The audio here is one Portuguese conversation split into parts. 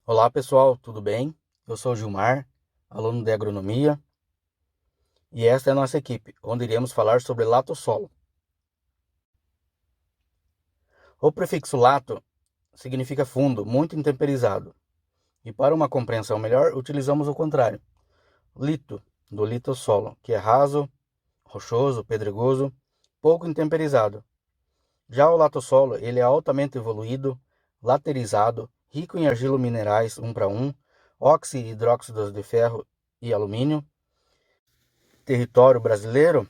Olá pessoal, tudo bem? Eu sou o Gilmar, aluno de agronomia, e esta é a nossa equipe, onde iremos falar sobre latossolo. O prefixo lato significa fundo, muito intemperizado, e para uma compreensão melhor, utilizamos o contrário, lito, do litossolo, que é raso, rochoso, pedregoso, pouco intemperizado. Já o latossolo, ele é altamente evoluído, laterizado, rico em argilo-minerais 1 para 1, óxido e hidróxidos de ferro e alumínio. Território brasileiro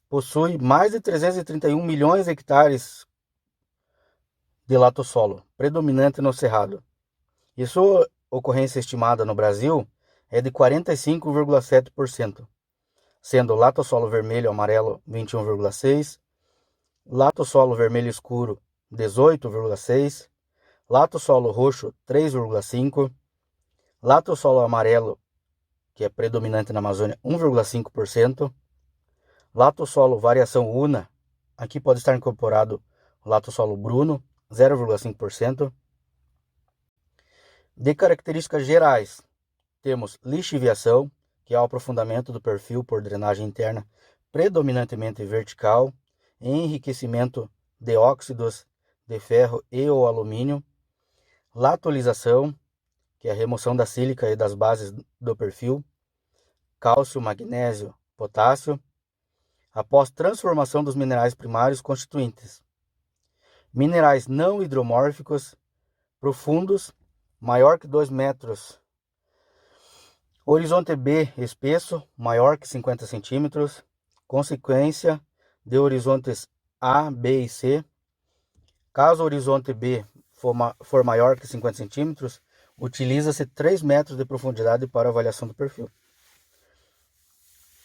possui mais de 331 milhões de hectares de latossolo, predominante no cerrado. E sua ocorrência estimada no Brasil é de 45,7%, sendo latossolo vermelho e amarelo 21,6%, latossolo vermelho escuro 18,6%, latossolo roxo 3,5%, latossolo amarelo, que é predominante na Amazônia, 1,5%, latossolo variação una, aqui pode estar incorporado o latossolo bruno, 0,5%. De características gerais, temos lixiviação, que é o aprofundamento do perfil por drenagem interna, predominantemente vertical, enriquecimento de óxidos de ferro e ou alumínio, latolização, que é a remoção da sílica e das bases do perfil, cálcio, magnésio, potássio, após transformação dos minerais primários constituintes. Minerais não hidromórficos, profundos, maior que 2 metros. Horizonte B espesso, maior que 50 centímetros. Consequência de horizontes A, B e C. Caso o horizonte B for maior que 50 centímetros, utiliza-se 3 metros de profundidade para avaliação do perfil.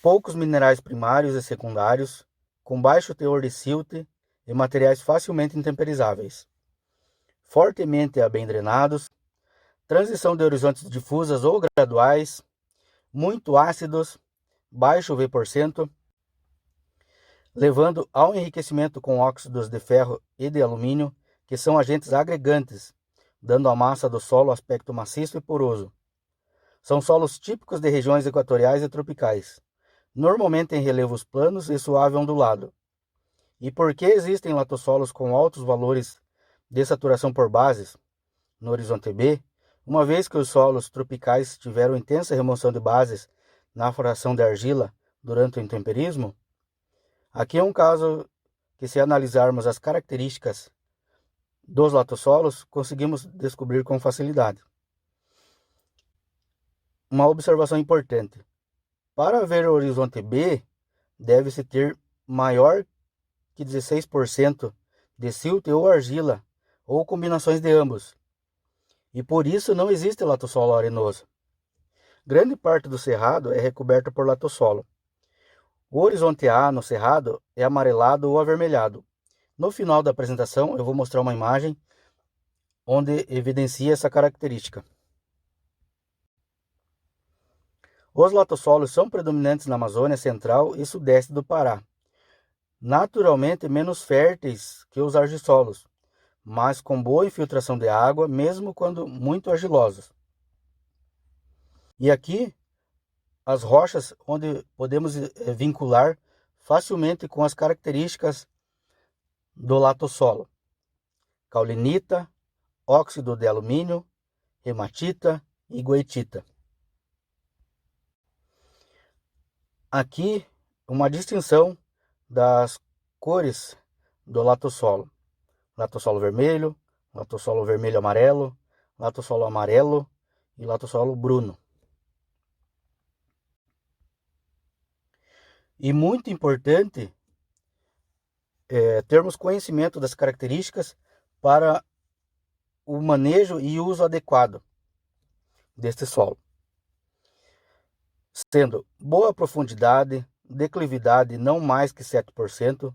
Poucos minerais primários e secundários, com baixo teor de silt e materiais facilmente intemperizáveis. Fortemente a bem drenados, transição de horizontes difusas ou graduais, muito ácidos, baixo V%, levando ao enriquecimento com óxidos de ferro e de alumínio, que são agentes agregantes, dando à massa do solo aspecto maciço e poroso. São solos típicos de regiões equatoriais e tropicais, normalmente em relevos planos e suave ondulado. E por que existem latossolos com altos valores de saturação por bases no horizonte B, uma vez que os solos tropicais tiveram intensa remoção de bases na fração de argila durante o intemperismo? Aqui é um caso que, se analisarmos as características dos latossolos, conseguimos descobrir com facilidade. Uma observação importante: para ver o horizonte B, deve-se ter maior que 16% de silt ou argila, ou combinações de ambos. E por isso não existe latossolo arenoso. Grande parte do cerrado é recoberto por latossolo. O horizonte A no cerrado é amarelado ou avermelhado. No final da apresentação eu vou mostrar uma imagem onde evidencia essa característica. Os latossolos são predominantes na Amazônia Central e Sudeste do Pará, naturalmente menos férteis que os argissolos, mas com boa infiltração de água, mesmo quando muito argilosos. E aqui, as rochas onde podemos vincular facilmente com as características do latossolo: caulinita, óxido de alumínio, hematita e goetita. Aqui, uma distinção das cores do latossolo: latossolo vermelho amarelo, latossolo amarelo e latossolo bruno. E muito importante termos conhecimento das características para o manejo e uso adequado deste solo, sendo boa profundidade, declividade não mais que 7%,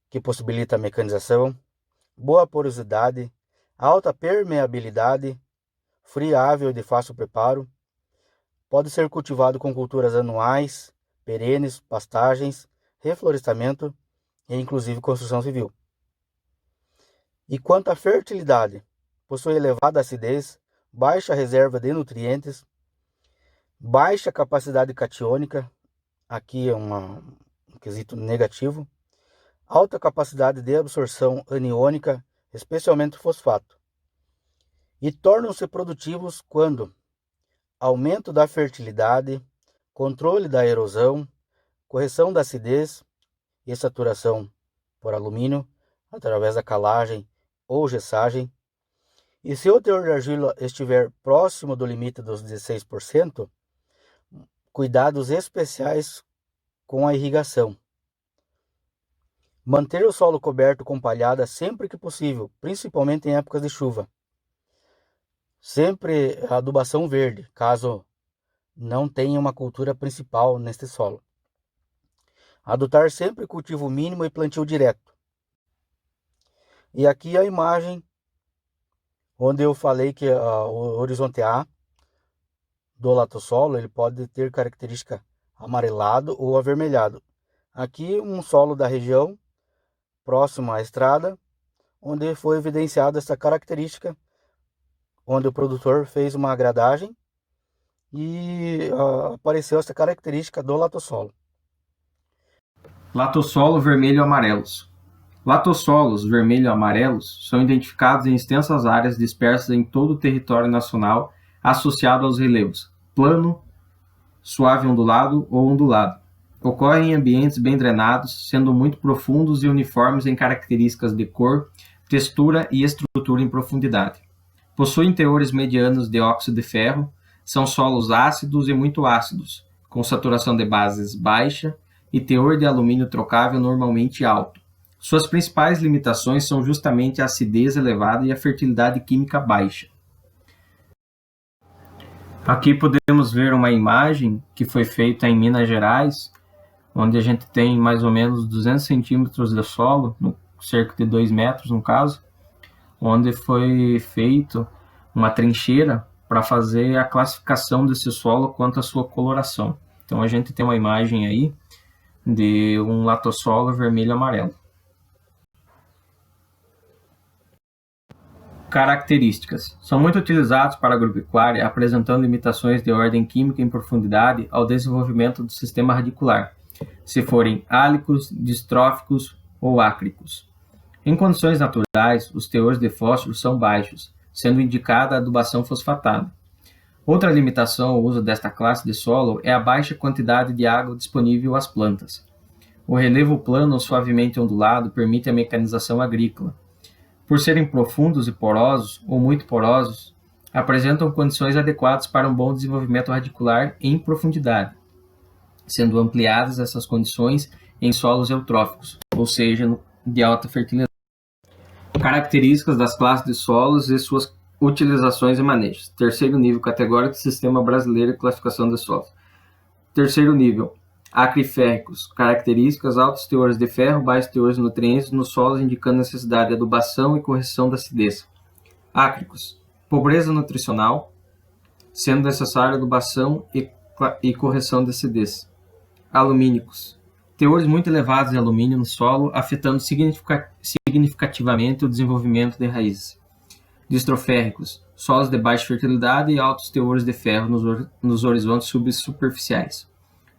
que possibilita a mecanização, boa porosidade, alta permeabilidade, friável e de fácil preparo. Pode ser cultivado com culturas anuais, perenes, pastagens, reflorestamento e inclusive construção civil. E quanto à fertilidade, possui elevada acidez, baixa reserva de nutrientes, baixa capacidade catiônica, aqui é um quesito negativo, alta capacidade de absorção aniônica, especialmente fosfato, e tornam-se produtivos quando aumento da fertilidade, controle da erosão, correção da acidez e saturação por alumínio através da calagem ou gessagem. E se o teor de argila estiver próximo do limite dos 16%, cuidados especiais com a irrigação. Manter o solo coberto com palhada sempre que possível, principalmente em épocas de chuva. Sempre adubação verde, caso não tenha uma cultura principal neste solo. Adotar sempre cultivo mínimo e plantio direto. E aqui a imagem onde eu falei que o horizonte A do latossolo ele pode ter característica amarelado ou avermelhado. Aqui um solo da região próximo à estrada, onde foi evidenciada essa característica, onde o produtor fez uma gradagem e apareceu essa característica do latossolo. Latossolo vermelho-amarelos. Latossolos vermelho-amarelos são identificados em extensas áreas dispersas em todo o território nacional, associado aos relevos plano, suave ondulado ou ondulado. Ocorrem em ambientes bem drenados, sendo muito profundos e uniformes em características de cor, textura e estrutura em profundidade. Possuem teores medianos de óxido de ferro, são solos ácidos e muito ácidos, com saturação de bases baixa e teor de alumínio trocável normalmente alto. Suas principais limitações são justamente a acidez elevada e a fertilidade química baixa. Aqui podemos ver uma imagem que foi feita em Minas Gerais, onde a gente tem mais ou menos 200 centímetros de solo, cerca de 2 metros no caso, onde foi feito uma trincheira para fazer a classificação desse solo quanto à sua coloração. Então a gente tem uma imagem aí de um latossolo vermelho-amarelo. Características. São muito utilizados para a agropecuária, apresentando limitações de ordem química em profundidade ao desenvolvimento do sistema radicular, se forem álicos, distróficos ou ácricos. Em condições naturais, os teores de fósforo são baixos, sendo indicada a adubação fosfatada. Outra limitação ao uso desta classe de solo é a baixa quantidade de água disponível às plantas. O relevo plano ou suavemente ondulado permite a mecanização agrícola. Por serem profundos e porosos, ou muito porosos, apresentam condições adequadas para um bom desenvolvimento radicular em profundidade, sendo ampliadas essas condições em solos eutróficos, ou seja, de alta fertilidade. Características das classes de solos e suas utilizações e manejos. Terceiro nível categórico do Sistema Brasileiro de Classificação de Solos. Terceiro nível, acriférricos, características, altos teores de ferro, baixos teores de nutrientes nos solos, indicando necessidade de adubação e correção da acidez. Ácricos, pobreza nutricional, sendo necessária adubação e correção da acidez. Alumínicos, teores muito elevados de alumínio no solo, afetando significativamente o desenvolvimento de raízes. Distroférricos, solos de baixa fertilidade e altos teores de ferro nos horizontes subsuperficiais.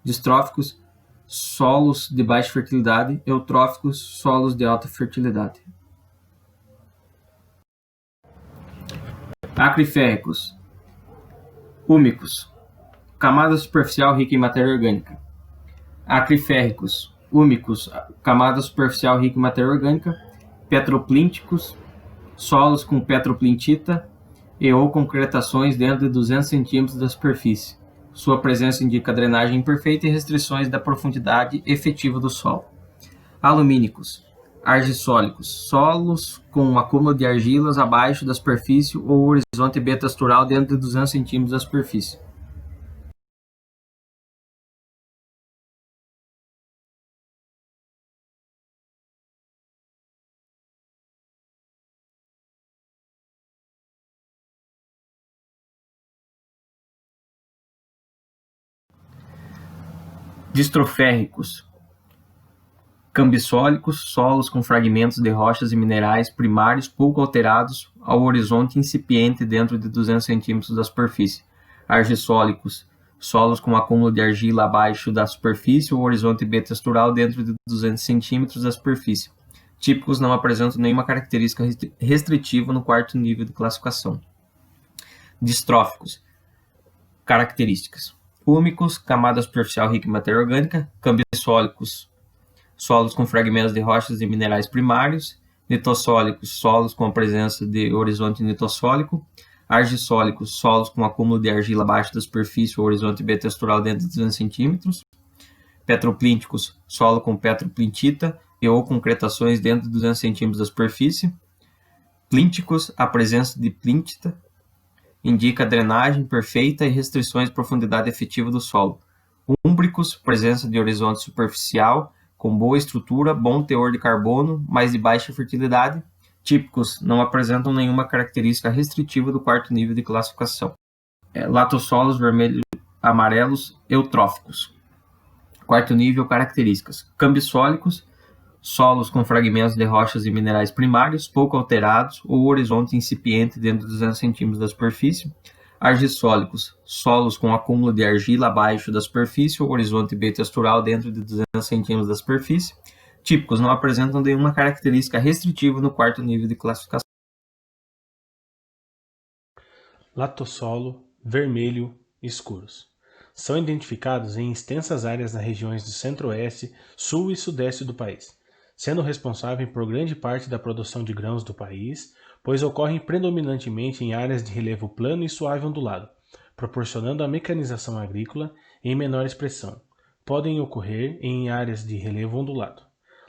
Distróficos, solos de baixa fertilidade, eutróficos, solos de alta fertilidade. Acriférricos, úmicos, camada superficial rica em matéria orgânica. Acriférricos, úmicos, camada superficial rica em matéria orgânica. Petroplínticos, solos com petroplintita e ou concretações dentro de 200 cm da superfície. Sua presença indica drenagem imperfeita e restrições da profundidade efetiva do solo. Alumínicos, argissólicos, solos com um acúmulo de argilas abaixo da superfície ou horizonte betastural dentro de 200 cm da superfície. Distroférricos, Cambissólicos, solos com fragmentos de rochas e minerais primários pouco alterados ao horizonte incipiente dentro de 200 centímetros da superfície. Argissólicos, solos com acúmulo de argila abaixo da superfície ou horizonte bitextural dentro de 200 centímetros da superfície. Típicos, não apresentam nenhuma característica restritiva no quarto nível de classificação. Distróficos. Características: úmicos, camada superficial rica em matéria orgânica. Cambissólicos, solos com fragmentos de rochas e minerais primários. Litossólicos, solos com a presença de horizonte litossólico. Argissólicos, solos com acúmulo de argila abaixo da superfície ou horizonte bitextural dentro de 200 centímetros. Petroplínticos, solo com petroplintita e ou concretações dentro de 200 centímetros da superfície. Plínticos, a presença de plintita indica drenagem perfeita e restrições de profundidade efetiva do solo. Úmbricos, presença de horizonte superficial com boa estrutura, bom teor de carbono, mas de baixa fertilidade. Típicos, não apresentam nenhuma característica restritiva do quarto nível de classificação. Latossolos vermelhos, amarelos, eutróficos. Quarto nível, características: cambissólicos, solos com fragmentos de rochas e minerais primários, pouco alterados, ou horizonte incipiente dentro de 200 centímetros da superfície. Argissólicos, solos com acúmulo de argila abaixo da superfície ou horizonte bitextural dentro de 200 centímetros da superfície. Típicos, não apresentam nenhuma característica restritiva no quarto nível de classificação. Latossolo vermelho escuros. São identificados em extensas áreas nas regiões do centro-oeste, sul e sudeste do país, sendo responsáveis por grande parte da produção de grãos do país, pois ocorrem predominantemente em áreas de relevo plano e suave ondulado, proporcionando a mecanização agrícola em menor expressão. Podem ocorrer em áreas de relevo ondulado.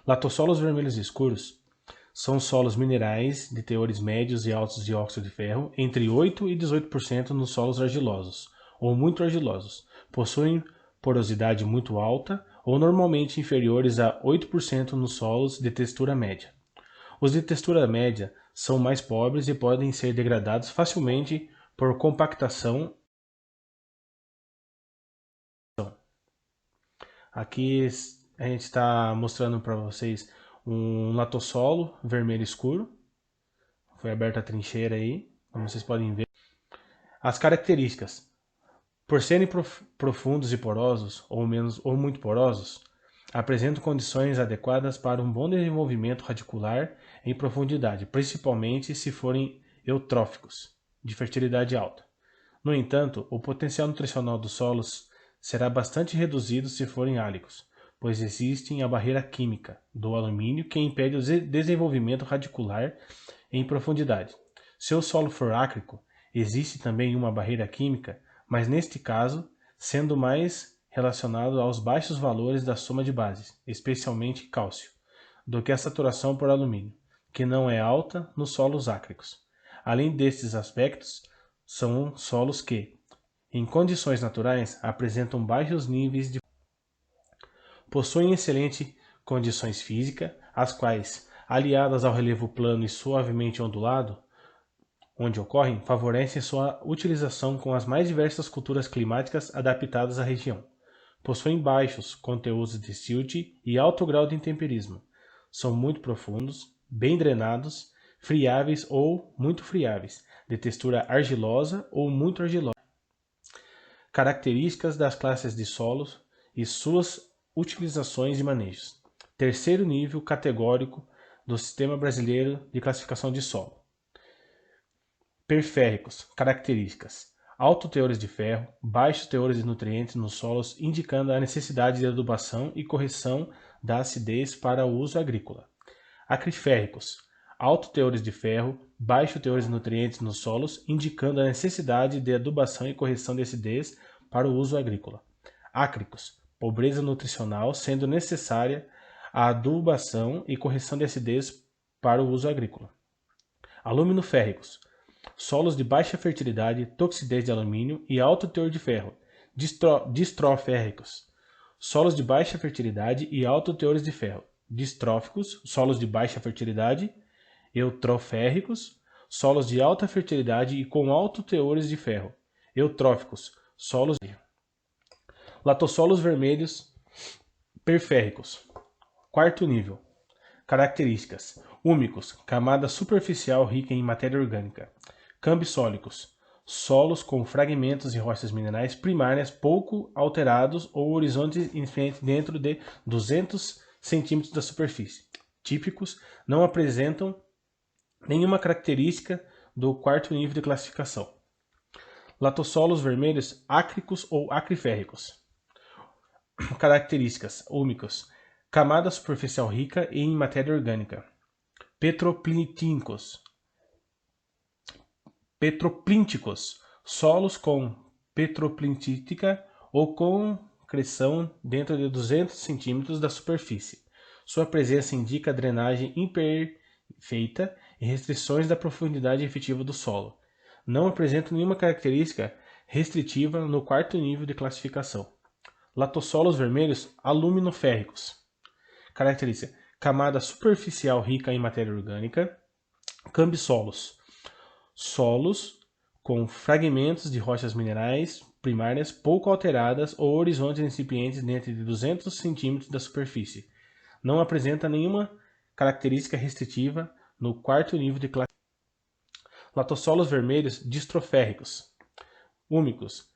Latossolos vermelhos escuros são solos minerais de teores médios e altos de óxido de ferro, entre 8% e 18% nos solos argilosos, ou muito argilosos. Possuem porosidade muito alta, ou normalmente inferiores a 8% nos solos de textura média. Os de textura média são mais pobres e podem ser degradados facilmente por compactação. Aqui a gente está mostrando para vocês um latossolo vermelho escuro. Foi aberta a trincheira aí, como vocês podem ver. As características: por serem profundos e porosos, ou muito porosos, apresentam condições adequadas para um bom desenvolvimento radicular em profundidade, principalmente se forem eutróficos, de fertilidade alta. No entanto, o potencial nutricional dos solos será bastante reduzido se forem álicos, pois existe a barreira química do alumínio que impede o desenvolvimento radicular em profundidade. Se o solo for ácrico, existe também uma barreira química, mas neste caso, sendo mais relacionado aos baixos valores da soma de bases, especialmente cálcio, do que a saturação por alumínio, que não é alta nos solos ácricos. Além destes aspectos, são solos que, em condições naturais, apresentam baixos níveis de possuem excelentes condições físicas, as quais, aliadas ao relevo plano e suavemente ondulado, onde ocorrem, favorecem sua utilização com as mais diversas culturas climáticas adaptadas à região. Possuem baixos conteúdos de silt e alto grau de intemperismo. São muito profundos, bem drenados, friáveis ou muito friáveis, de textura argilosa ou muito argilosa. Características das classes de solos e suas utilizações e manejos. Terceiro nível categórico do Sistema Brasileiro de Classificação de Solo. Perférricos. Características: alto teores de ferro, baixos teores de nutrientes nos solos, indicando a necessidade de adubação e correção da acidez para o uso agrícola. Acriférricos: alto teores de ferro, baixo teores de nutrientes nos solos, indicando a necessidade de adubação e correção de acidez para o uso agrícola. Ácricos: pobreza nutricional, sendo necessária a adubação e correção de acidez para o uso agrícola. Aluminoférricos: solos de baixa fertilidade, toxidez de alumínio e alto teor de ferro. Distroférricos: solos de baixa fertilidade e alto teores de ferro. Distróficos: solos de baixa fertilidade. Eutroférricos: solos de alta fertilidade e com alto teores de ferro. Eutróficos: solos de latossolos vermelhos perférricos. Quarto nível. Características: úmicos, camada superficial rica em matéria orgânica. Cambissólicos, solos com fragmentos de rochas minerais primárias pouco alterados ou horizonte infinito dentro de 200 centímetros da superfície. Típicos, não apresentam nenhuma característica do quarto nível de classificação. Latossolos vermelhos ácricos ou acriférricos. Características: úmicos, camada superficial rica em matéria orgânica. Petroplinticos, solos com petroplintítica ou concreção dentro de 200 centímetros da superfície. Sua presença indica drenagem imperfeita e restrições da profundidade efetiva do solo. Não apresenta nenhuma característica restritiva no quarto nível de classificação. Latossolos vermelhos aluminoférricos. Característica: camada superficial rica em matéria orgânica. Cambissolos, solos com fragmentos de rochas minerais primárias pouco alteradas ou horizontes incipientes dentro de 200 centímetros da superfície. Não apresenta nenhuma característica restritiva no quarto nível de classificação. Latossolos vermelhos distroférricos. Úmicos.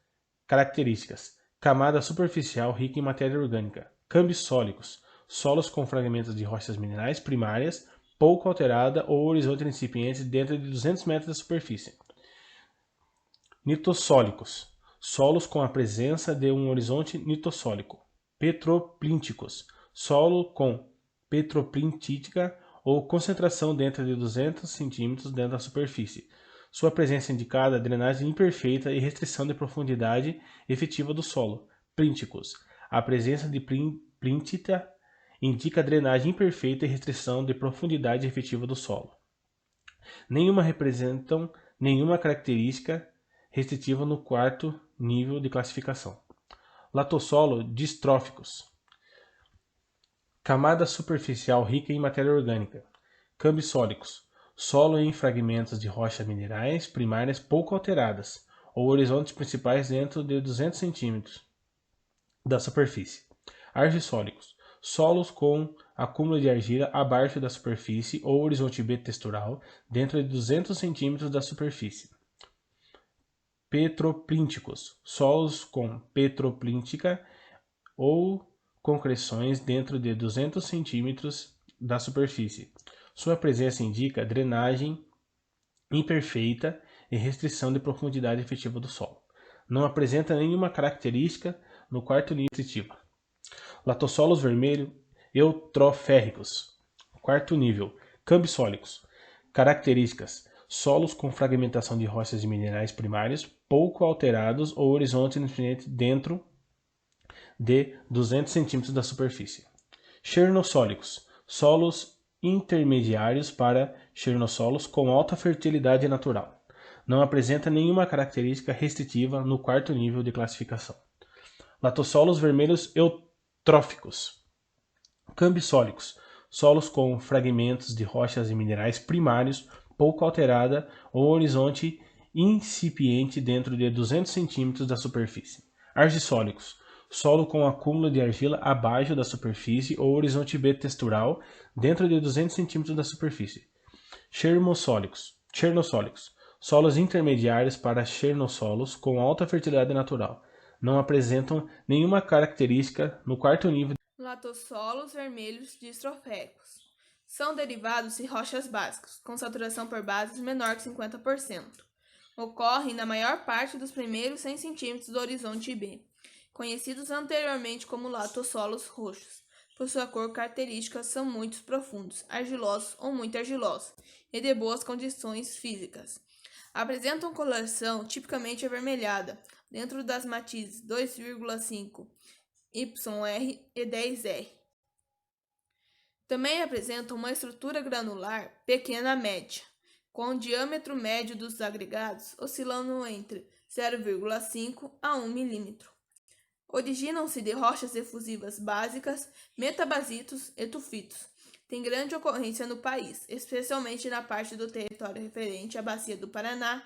Características: camada superficial rica em matéria orgânica. Cambissólicos, solos com fragmentos de rochas minerais primárias pouco alterada ou horizonte incipiente dentro de 200 metros da superfície. Nitossólicos, solos com a presença de um horizonte nitossólico. Petroplínticos, solo com petroplintítica ou concentração dentro de 200 centímetros dentro da superfície. Sua presença indicada drenagem imperfeita e restrição de profundidade efetiva do solo. Plínticos, a presença de plintita indica drenagem imperfeita e restrição de profundidade efetiva do solo. Nenhuma representam nenhuma característica restritiva no quarto nível de classificação. Latossolo distróficos. Camada superficial rica em matéria orgânica. Cambissólicos, solo em fragmentos de rochas minerais primárias pouco alteradas, ou horizontes principais dentro de 200 centímetros da superfície. Argissólicos, solos com acúmulo de argila abaixo da superfície ou horizonte B textural dentro de 200 centímetros da superfície. Petroplínticos, solos com petroplíntica ou concreções dentro de 200 centímetros da superfície. Sua presença indica drenagem imperfeita e restrição de profundidade efetiva do solo. Não apresenta nenhuma característica no quarto nível restritivo. Latossolos vermelho eutroférricos. Quarto nível. Cambissólicos. Características: solos com fragmentação de rochas e minerais primários pouco alterados ou horizonte infinito dentro de 200 centímetros da superfície. Chernossólicos. Solos intermediários para chernossolos com alta fertilidade natural. Não apresenta nenhuma característica restritiva no quarto nível de classificação. Latossolos vermelhos eutróficos. Cambissólicos, solos com fragmentos de rochas e minerais primários pouco alterada ou horizonte incipiente dentro de 200 centímetros da superfície. Argissólicos, solo com acúmulo de argila abaixo da superfície ou horizonte B textural dentro de 200 centímetros da superfície. Chernossólicos, solos intermediários para chernossolos com alta fertilidade natural. Não apresentam nenhuma característica no quarto nível. Latossolos vermelhos distroféricos. São derivados de rochas básicas, com saturação por bases menor que 50%. Ocorrem na maior parte dos primeiros 100 centímetros do horizonte B, conhecidos anteriormente como latossolos roxos. Por sua cor característica, são muito profundos, argilosos ou muito argilosos, e de boas condições físicas. Apresentam coloração tipicamente avermelhada, dentro das matizes 2,5 YR e 10R. Também apresentam uma estrutura granular pequena-média, com o diâmetro médio dos agregados oscilando entre 0,5 a 1 mm. Originam-se de rochas efusivas básicas, metabasitos e tufitos. Tem grande ocorrência no país, especialmente na parte do território referente à Bacia do Paraná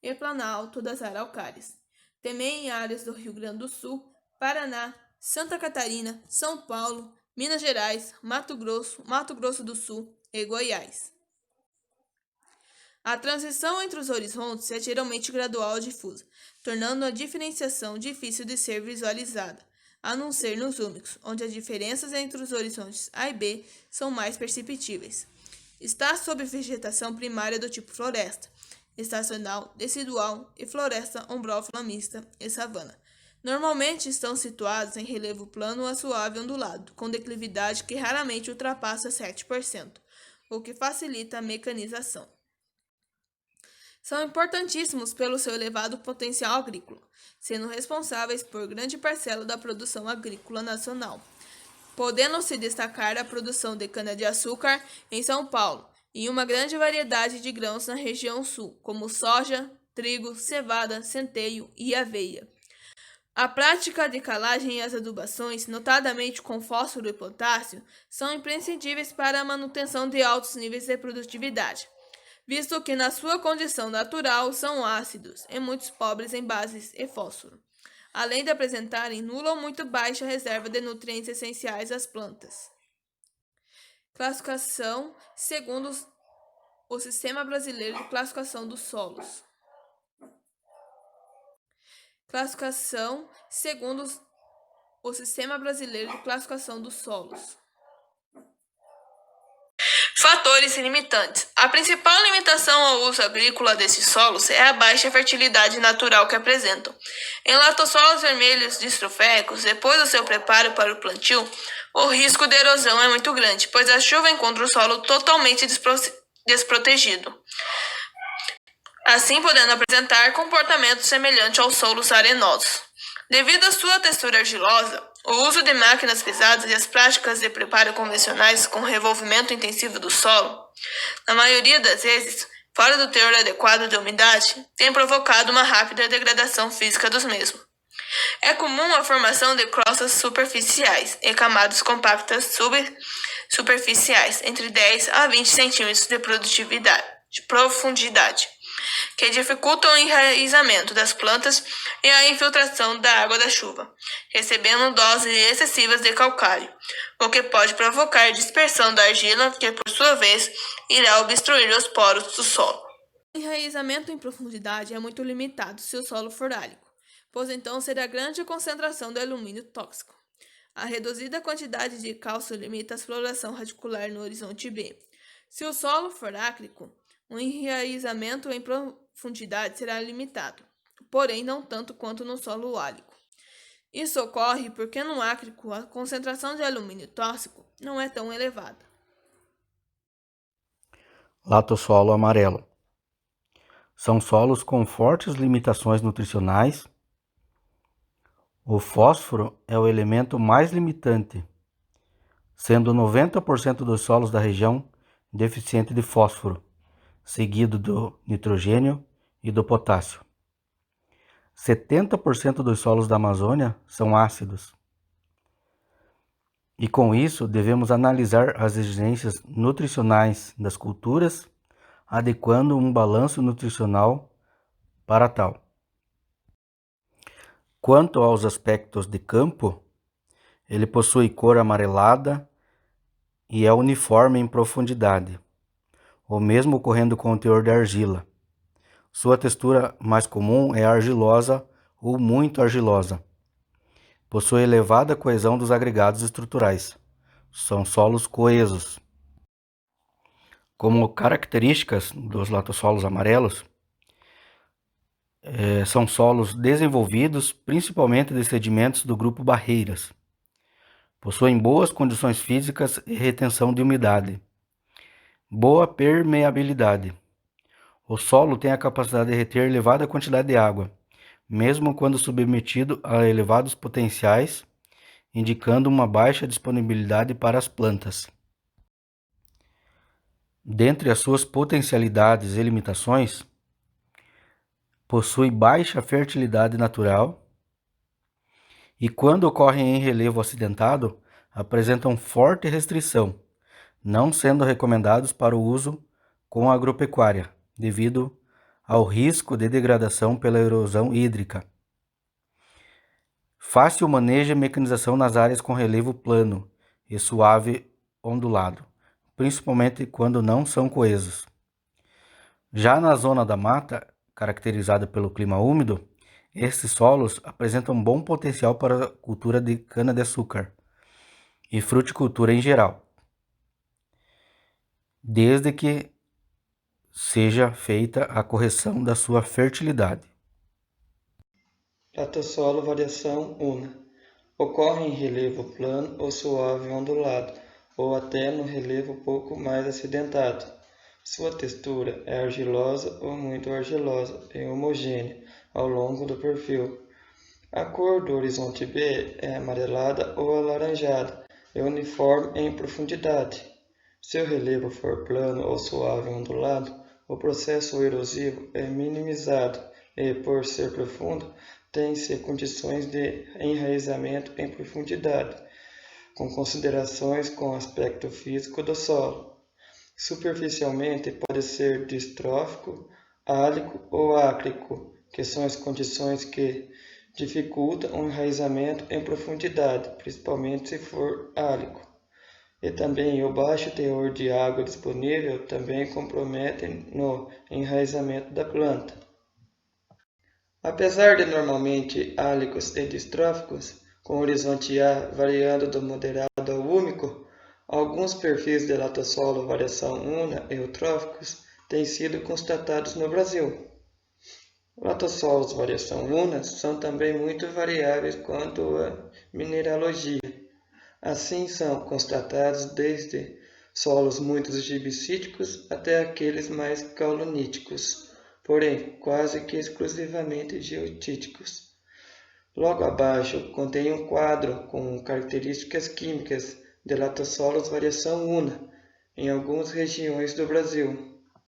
e Planalto das Araucárias. Também em áreas do Rio Grande do Sul, Paraná, Santa Catarina, São Paulo, Minas Gerais, Mato Grosso do Sul e Goiás. A transição entre os horizontes é geralmente gradual e difusa, tornando a diferenciação difícil de ser visualizada, a não ser nos úmicos, onde as diferenças entre os horizontes A e B são mais perceptíveis. Está sob vegetação primária do tipo floresta, estacional, decidual e floresta ombrófila mista e savana. Normalmente estão situados em relevo plano a suave ondulado, com declividade que raramente ultrapassa 7%, o que facilita a mecanização. São importantíssimos pelo seu elevado potencial agrícola, sendo responsáveis por grande parcela da produção agrícola nacional, podendo se destacar a produção de cana-de-açúcar em São Paulo e uma grande variedade de grãos na região sul, como soja, trigo, cevada, centeio e aveia. A prática de calagem e as adubações, notadamente com fósforo e potássio, são imprescindíveis para a manutenção de altos níveis de produtividade, visto que na sua condição natural são ácidos e muito pobres em bases e fósforo, além de apresentarem nula ou muito baixa reserva de nutrientes essenciais às plantas. Classificação segundo o Sistema Brasileiro de Classificação dos Solos. Classificação segundo o Sistema Brasileiro de Classificação dos Solos. Fatores limitantes. A principal limitação ao uso agrícola desses solos é a baixa fertilidade natural que apresentam. Em latossolos vermelhos distroféicos, depois do seu preparo para o plantio, o risco de erosão é muito grande, pois a chuva encontra o solo totalmente desprotegido, assim podendo apresentar comportamento semelhante aos solos arenosos. Devido à sua textura argilosa, o uso de máquinas pesadas e as práticas de preparo convencionais com revolvimento intensivo do solo, na maioria das vezes, fora do teor adequado de umidade, tem provocado uma rápida degradação física dos mesmos. É comum a formação de crostas superficiais e camadas compactas superficiais, entre 10 a 20 centímetros de profundidade, que dificultam o enraizamento das plantas e a infiltração da água da chuva, recebendo doses excessivas de calcário, o que pode provocar dispersão da argila, que por sua vez irá obstruir os poros do solo. O enraizamento em profundidade é muito limitado se o solo for árido, pois então será grande a concentração de alumínio tóxico. A reduzida quantidade de cálcio limita a floração radicular no horizonte B. Se o solo for ácrico, o enraizamento em profundidade será limitado, porém não tanto quanto no solo árico. Isso ocorre porque no ácrico a concentração de alumínio tóxico não é tão elevada. Latossolo amarelo. São solos com fortes limitações nutricionais. O fósforo é o elemento mais limitante, sendo 90% dos solos da região deficiente de fósforo, seguido do nitrogênio e do potássio. 70% dos solos da Amazônia são ácidos. E com isso, devemos analisar as exigências nutricionais das culturas, adequando um balanço nutricional para tal. Quanto aos aspectos de campo, ele possui cor amarelada e é uniforme em profundidade, o mesmo ocorrendo com o teor de argila. Sua textura mais comum é argilosa ou muito argilosa. Possui elevada coesão dos agregados estruturais. São solos coesos. Como características dos latossolos amarelos, são solos desenvolvidos principalmente de sedimentos do grupo barreiras. Possuem boas condições físicas e retenção de umidade. Boa permeabilidade. O solo tem a capacidade de reter elevada quantidade de água, mesmo quando submetido a elevados potenciais, indicando uma baixa disponibilidade para as plantas. Dentre as suas potencialidades e limitações, possui baixa fertilidade natural e, quando ocorrem em relevo acidentado, apresentam forte restrição, não sendo recomendados para o uso com a agropecuária, devido ao risco de degradação pela erosão hídrica. Fácil manejo e mecanização nas áreas com relevo plano e suave ondulado, principalmente quando não são coesos. Já na zona da mata, caracterizada pelo clima úmido, estes solos apresentam bom potencial para a cultura de cana-de-açúcar e fruticultura em geral, desde que seja feita a correção da sua fertilidade. Latossolo variação una. Ocorre em relevo plano ou suave ondulado, ou até no relevo pouco mais acidentado. Sua textura é argilosa ou muito argilosa e homogênea ao longo do perfil. A cor do horizonte B é amarelada ou alaranjada e uniforme em profundidade. Se o relevo for plano ou suave ondulado, o processo erosivo é minimizado e, por ser profundo, tem-se condições de enraizamento em profundidade, com considerações com o aspecto físico do solo. Superficialmente pode ser distrófico, álico ou ácrico, que são as condições que dificultam o enraizamento em profundidade, principalmente se for álico. E também o baixo teor de água disponível também compromete no enraizamento da planta. Apesar de normalmente álicos e distróficos, com o horizonte A variando do moderado ao úmico, alguns perfis de latossolo variação una eutróficos têm sido constatados no Brasil. Latossolos variação una são também muito variáveis quanto à mineralogia. Assim são constatados desde solos muito gibsíticos até aqueles mais cauloníticos, porém quase que exclusivamente geotíticos. Logo abaixo contém um quadro com características químicas de latossolos variação una em algumas regiões do Brasil.